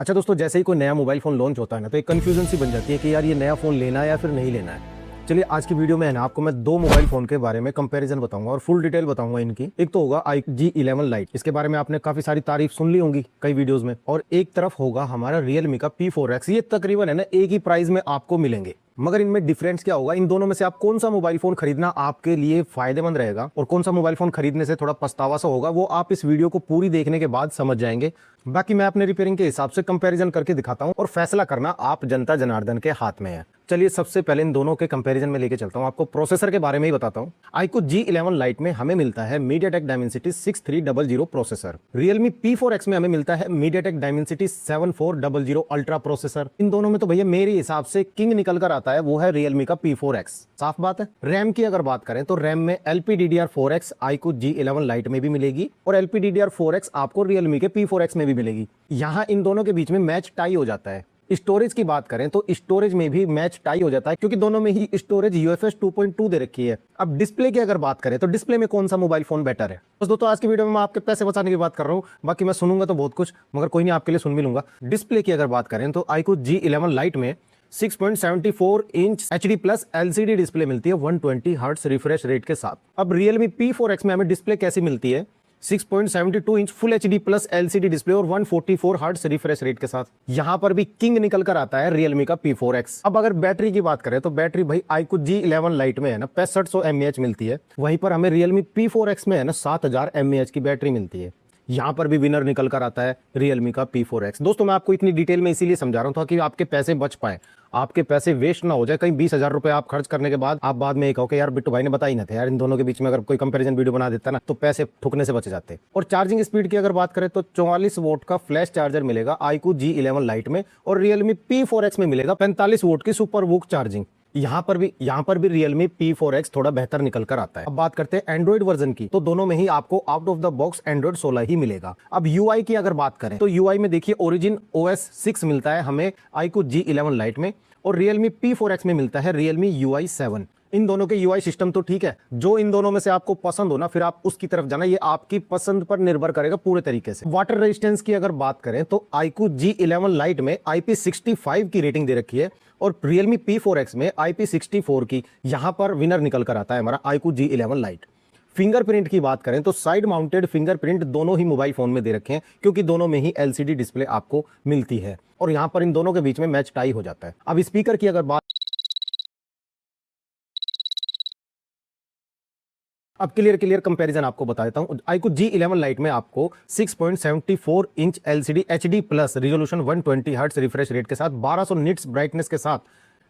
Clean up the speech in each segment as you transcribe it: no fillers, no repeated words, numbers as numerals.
अच्छा दोस्तों, जैसे ही कोई नया मोबाइल फ़ोन लॉन्च होता है ना, तो एक कन्फ्यूजन सी बन जाती है कि यार ये नया फ़ोन लेना है या फिर नहीं लेना है। चलिए आज की वीडियो में है ना, आपको मैं दो मोबाइल फ़ोन के बारे में कंपैरिजन बताऊंगा और फुल डिटेल बताऊंगा इनकी। एक तो होगा IG11 लाइट, इसके बारे में आपने काफ़ी सारी तारीफ सुन ली होंगी कई वीडियोज़ में। और एक तरफ होगा हमारा रियलमी का P4X। ये तकरीबन है ना एक ही प्राइस में आपको मिलेंगे, मगर इनमें डिफरेंस क्या होगा, इन दोनों में से आप कौन सा मोबाइल फोन खरीदना आपके लिए फायदेमंद रहेगा और कौन सा मोबाइल फोन खरीदने से थोड़ा पछतावा सा होगा, वो आप इस वीडियो को पूरी देखने के बाद समझ जाएंगे। बाकी मैं अपने रिपेयरिंग के हिसाब से कंपैरिजन करके दिखाता हूं और फैसला करना आप जनता जनार्दन के हाथ में है। चलिए सबसे पहले इन दोनों के कंपैरिजन में लेके चलता हूं, आपको प्रोसेसर के बारे में ही बताता हूं। iQOO G11 लाइट में हमें मिलता है MediaTek Dimensity 6300 processor. Realme P4X में हमें मिलता है MediaTek Dimensity 7400 अल्ट्रा प्रोसेसर। इन दोनों में तो भैया मेरे हिसाब से किंग निकल कर आता है वो है Realme का P4X। साफ बात है। रैम की अगर बात करें तो रैम में LPDDR4X iQOO G11 लाइट में भी मिलेगी और LPDDR4X आपको Realme के P4X में भी मिलेगी। यहां इन दोनों के बीच में मैच टाई हो जाता है। स्टोरेज की बात करें तो स्टोरेज में भी मैच टाई हो जाता है, क्योंकि दोनों में ही स्टोरेज UFS 2.2 दे रखी है। अब डिस्प्ले की अगर बात करें तो डिस्प्ले में कौन सा मोबाइल फोन बेटर है। बस दोस्तों आज की वीडियो में मैं आपके पैसे बचाने की बात कर रहा हूं, बाकी मैं सुनूंगा तो बहुत कुछ, मगर कोई नहीं, आपके लिए सुन भी लूंगा। डिस्प्ले की अगर बात करें तो iQOO G11 लाइट में 6.74 inch HD plus LCD display मिलती है 120 हर्ट्ज रिफ्रेश रेट के साथ। अब Realme P4X में हमें डिस्प्ले कैसी मिलती है, 6.72 inch full HD plus LCD display और 144 हर्ट्ज रिफ्रेश रेट के साथ। यहां पर भी किंग निकल कर आता है Realme का P4X। अब अगर बैटरी की बात करें तो बैटरी भाई iQOO G11 लाइट में है ना 6500 mAh मिलती है, वहीं पर हमें Realme P4X में है ना 7000 mAh की बैटरी मिलती है। यहां पर भी विनर निकल कर आता है Realme का P4X। दोस्तों मैं आपको इतनी डिटेल में इसीलिए समझा रहा हूं ताकि आपके पैसे बच पाए, आपके पैसे वेस्ट ना हो जाए। कहीं 20,000 रुपए आप खर्च करने के बाद आप बाद में एक कहो कि यार बिट्टू भाई ने बताई ना थे यार, इन दोनों के बीच में अगर कोई कंपैरिजन वीडियो बना देता ना तो पैसे ठुकने से बच जाते। और चार्जिंग स्पीड की अगर बात करें तो 44 वोट का फ्लैश चार्जर मिलेगा iQOO G11 लाइट में और Realme P4X में मिलेगा 45 वोट की सुपर वूक चार्जिंग। यहां पर भी Realme P4X थोड़ा बेहतर निकल कर आता है। अब बात करते हैं एंड्रॉइड वर्जन की, तो दोनों में ही आपको out of the box Android 16 ही मिलेगा। अब UI की अगर बात करें तो UI में देखिए Origin OS 6 मिलता है हमें iQOO G11 लाइट में और Realme P4X में मिलता है Realme UI 7। इन दोनों के UI सिस्टम तो ठीक है, जो इन दोनों में से आपको पसंद हो ना फिर आप उसकी तरफ जाना, ये आपकी पसंद पर निर्भर करेगा पूरे तरीके से। वाटर रेजिस्टेंस की अगर बात करें तो iQOO G11 लाइट में IP65 की रेटिंग दे रखी है और Realme P4X में IP64 की। यहां पर विनर निकल कर आता है हमारा iQOO G11 लाइट। फिंगरप्रिंट की बात करें तो साइड माउंटेड फिंगरप्रिंट दोनों ही मोबाइल फोन में दे रखे हैं, क्योंकि दोनों में ही LCD डिस्प्ले आपको मिलती है और यहां पर इन दोनों के बीच में मैच टाई हो जाता है। अब स्पीकर की अगर बात, अब क्लियर कंपैरिजन आपको बता देता हूं। iQOO G11 लाइट में आपको 6.74 inch LCD HD plus resolution 120 hertz refresh rate के साथ 1200 निट्स ब्राइटनेस के साथ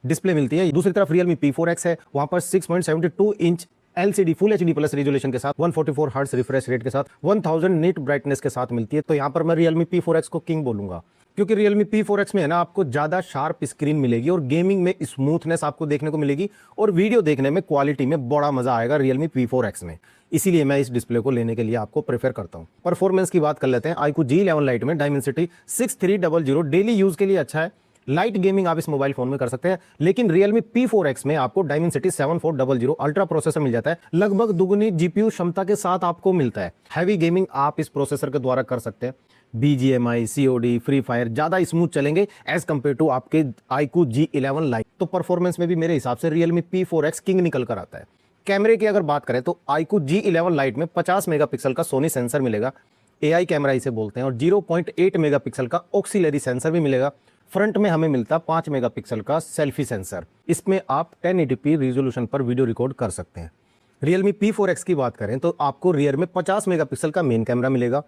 डिस्प्ले मिलती है। दूसरी तरफ Realme P4X है, वहां पर 6.72 inch LCD full HD plus resolution के साथ 144 हर्ट्ज रिफ्रेश रेट के साथ 1000 निट ब्राइटनेस के साथ मिलती है। तो यहां पर मैं Realme P4X को किंग बोलूंगा, क्योंकि Realme P4X में है ना आपको ज्यादा शार्प स्क्रीन मिलेगी और गेमिंग में स्मूथनेस आपको देखने को मिलेगी और वीडियो देखने में क्वालिटी में बड़ा मजा आएगा Realme P4X में। इसीलिए मैं इस डिस्प्ले को लेने के लिए आपको प्रेफर करता हूं। परफॉर्मेंस की बात कर लेते हैं। iQOO G11 लाइट में Dimensity 6300 डेली यूज के लिए अच्छा है। लाइट गेमिंग आप इस मोबाइल फोन में कर सकते हैं, लेकिन Realme P4X में आपको Dimensity 7400 अल्ट्रा प्रोसेसर मिल जाता है, लगभग दुगनी GPU क्षमता के साथ आपको मिलता है। हैवी गेमिंग आप इस प्रोसेसर के द्वारा कर सकते हैं। BGMI, COD, फ्री फायर ज्यादा स्मूथ चलेंगे एज कंपेयर टू आपके iQOO G11 लाइट। तो परफॉर्मेंस में भी मेरे हिसाब से Realme P4X किंग निकल कर आता है। कैमरे की अगर बात करें तो iQOO G11 लाइट में 50 मेगापिक्सल का सोनी सेंसर मिलेगा, AI कैमरा इसे बोलते हैं, और 0.8 मेगापिक्सल का ऑक्सिलरी सेंसर भी मिलेगा। फ्रंट में हमें मिलता 5 मेगापिक्सल का सेल्फी सेंसर, इसमें आप 1080p रिजोल्यूशन पर वीडियो रिकॉर्ड कर सकते हैं। Realme P4X की बात करें तो आपको रियर में 50 मेगापिक्सल का मेन कैमरा मिलेगा,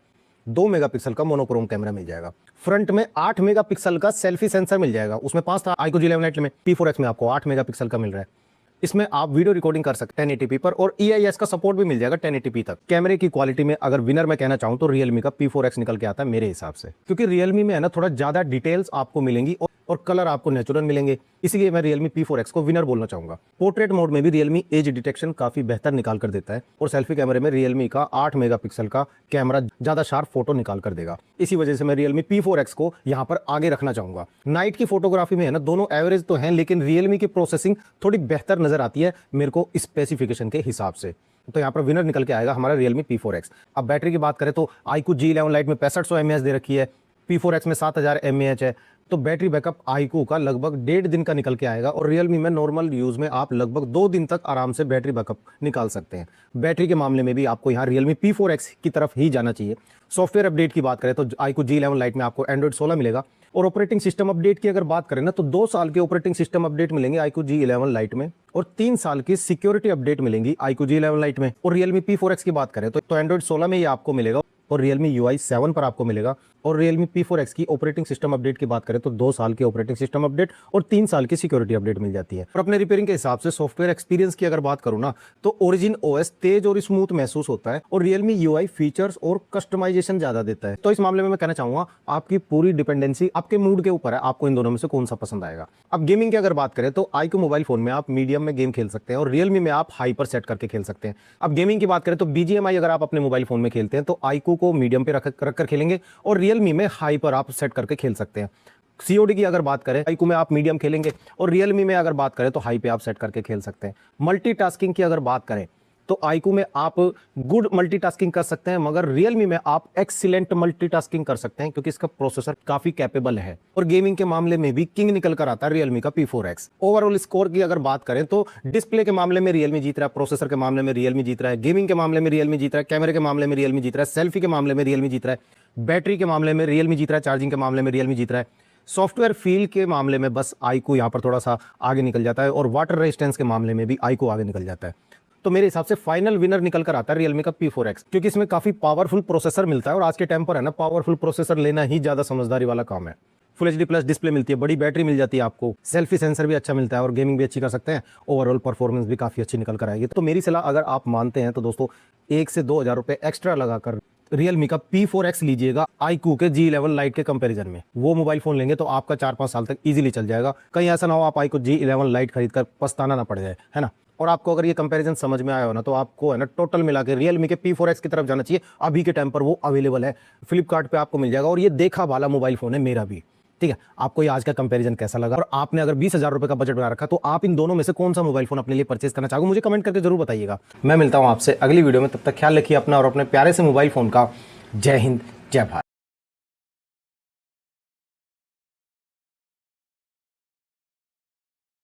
2 मेगापिक्सल का मोनोक्रोम कैमरा मिल जाएगा। फ्रंट में 8 मेगापिक्सल का सेल्फी सेंसर मिल जाएगा, उसमें 5 था iQOO G11 लाइट में। P4X में आपको 8 मेगापिक्सल का मिल रहा है। इसमें आप वीडियो रिकॉर्डिंग कर सकते हैं 1080p पर और EIS का सपोर्ट भी मिल जाएगा 1080p तक। कैमरे की क्वालिटी में अगर विनर मैं कहना चाहूं तो Realme का P4X निकल के आता है मेरे हिसाब से, क्योंकि Realme में है ना थोड़ा ज्यादा डिटेल्स आपको मिलेंगी और कलर आपको नेचुरल मिलेंगे, इसीलिए मैं Realme P4X को विनर बोलना चाहूंगा। पोर्ट्रेट मोड में भी Realme एज डिटेक्शन काफी बेहतर निकाल कर देता है और सेल्फी कैमरे में Realme का 8 मेगापिक्सल का कैमरा ज्यादा शार्प फोटो निकाल कर देगा। इसी वजह से मैं Realme P4X को यहां पर आगे रखना चाहूंगा। नाइट की फोटोग्राफी में है ना दोनों एवरेज तो हैं, लेकिन Realme की प्रोसेसिंग थोड़ी बेहतर नजर आती है मेरे को स्पेसिफिकेशन के हिसाब से। तो यहां पर विनर निकल के आएगा हमारा Realme P4X। अब बैटरी की बात करें तो iQOO G11 लाइट में 6500 mAh दे रखी है, P4X में 7000 mAh है, तो बैटरी बैकअप iQOO का लगभग 1.5 दिन का निकल के आएगा और Realme में नॉर्मल यूज में आप लगभग 2 दिन तक आराम से बैटरी बैकअप निकाल सकते हैं। बैटरी के मामले में भी आपको यहाँ Realme P4X की तरफ ही जाना चाहिए। सॉफ्टवेयर अपडेट की बात करें तो iQOO G11 Lite में आपको Android 16 मिलेगा और ऑपरेटिंग सिस्टम अपडेट की अगर बात करें ना तो 2 साल के ऑपरेटिंग सिस्टम अपडेट मिलेंगे iQOO G11 Lite में और 3 साल की सिक्योरिटी अपडेट मिलेंगी iQOO G11 Lite में। और Realme P4X की बात करें तो Android 16 में ये आपको मिलेगा और Realme UI 7 पर आपको मिलेगा। और Realme P4X की ऑपरेटिंग सिस्टम अपडेट की बात करें तो 2 साल की ऑपरेटिंग सिस्टम अपडेट और 3 साल की सिक्योरिटी अपडेट मिल जाती है। और अपने रिपेयरिंग के हिसाब से सॉफ्टवेयर एक्सपीरियंस की अगर बात करूं ना तो Origin OS तेज और स्मूथ महसूस होता है और Realme UI फीचर्स और कस्टमाइजेशन ज्यादा देता है। तो इस मामले में मैं कहना चाहूंगा आपकी पूरी डिपेंडेंसी आपके मूड के ऊपर है, आपको इन दोनों में से कौन सा पसंद आएगा। अब गेमिंग की अगर बात करें तो iQOO मोबाइल फोन में आप मीडियम में गेम खेल सकते हैं और Realme में आप हाई पर सेट करके खेल सकते हैं। अब गेमिंग की बात करें तो BGMI अगर आप अपने मोबाइल फोन में खेलते हैं तो iQOO को मीडियम पे रख कर खेलेंगे और Realme में हाई पर आप सेट करके खेल सकते हैं। COD की अगर बात करें iQOO में आप मीडियम खेलेंगे और Realme में अगर बात करें तो हाई पे आप सेट करके खेल सकते हैं। मल्टीटास्किंग की अगर बात करें तो iQOO में आप गुड मल्टीटास्किंग कर सकते हैं मगर Realme में आप एक्सीलेंट मल्टीटास्किंग कर सकते हैं क्योंकि इसका प्रोसेसर काफी कैपेबल है। और गेमिंग के मामले में भी किंग निकल कर आता है Realme का P4X। ओवरऑल स्कोर की अगर बात करें तो डिस्प्ले के मामले में Realme जीत रहा है, प्रोसेसर के मामले में Realme जीत रहा है, गेमिंग के मामले में Realme जीत रहा है, कैमरे के मामले में Realme जीत रहा है, सेल्फी के मामले में Realme जीत रहा है, बैटरी के मामले में Realme जीत रहा है, चार्जिंग के मामले में Realme जीत रहा है, सॉफ्टवेयर फील के मामले में बस iQOO यहाँ पर थोड़ा सा आगे निकल जाता है और वाटर रेजिस्टेंस के मामले में भी iQOO आगे निकल जाता है। तो मेरे हिसाब से फाइनल विनर निकल कर आता है Realme का P4X क्योंकि इसमें काफी पावरफुल प्रोसेसर मिलता है और आज के टाइम पर है ना पावरफुल प्रोसेसर लेना ही ज्यादा समझदारी वाला काम है। फुल HD प्लस डिस्प्ले मिलती है, बड़ी बैटरी मिल जाती है आपको, सेल्फी सेंसर भी अच्छा मिलता है और गेमिंग भी अच्छी कर सकते हैं। ओवरऑल परफॉर्मेंस भी काफी अच्छी निकल कर आएगी। तो मेरी सलाह अगर आप मानते हैं तो दोस्तों 1 से 2 हज़ार रुपए एक्स्ट्रा लगाकर Realme का P4X लीजिएगा iQOO के G11 Lite के कंपैरिजन में। वो मोबाइल फोन लेंगे तो आपका 4-5 साल तक इजीली चल जाएगा। कहीं ऐसा ना हो आप iQOO G11 Lite खरीद कर पछताना ना पड़ जाए, है ना। और आपको अगर ये कंपैरिजन समझ में आया हो ना तो आपको है ना टोटल मिला के Realme के P4X की तरफ जाना चाहिए। अभी के टाइम पर वो अवेलेबल है, फ्लिपकार्ट पे आपको मिल जाएगा और ये देखा वाला मोबाइल फोन है मेरा भी, ठीक है। आपको ये आज का कंपैरिजन कैसा लगा और आपने अगर 20,000 रुपए का बजट बना रखा तो आप इन दोनों में से कौन सा मोबाइल फोन अपने लिए परचेज करना चाहोगे, मुझे कमेंट करके जरूर बताइएगा। मैं मिलता हूं आपसे अगली वीडियो में, तब तक ख्याल रखिए अपना और अपने प्यारे से मोबाइल फोन का। जय हिंद, जय भारत।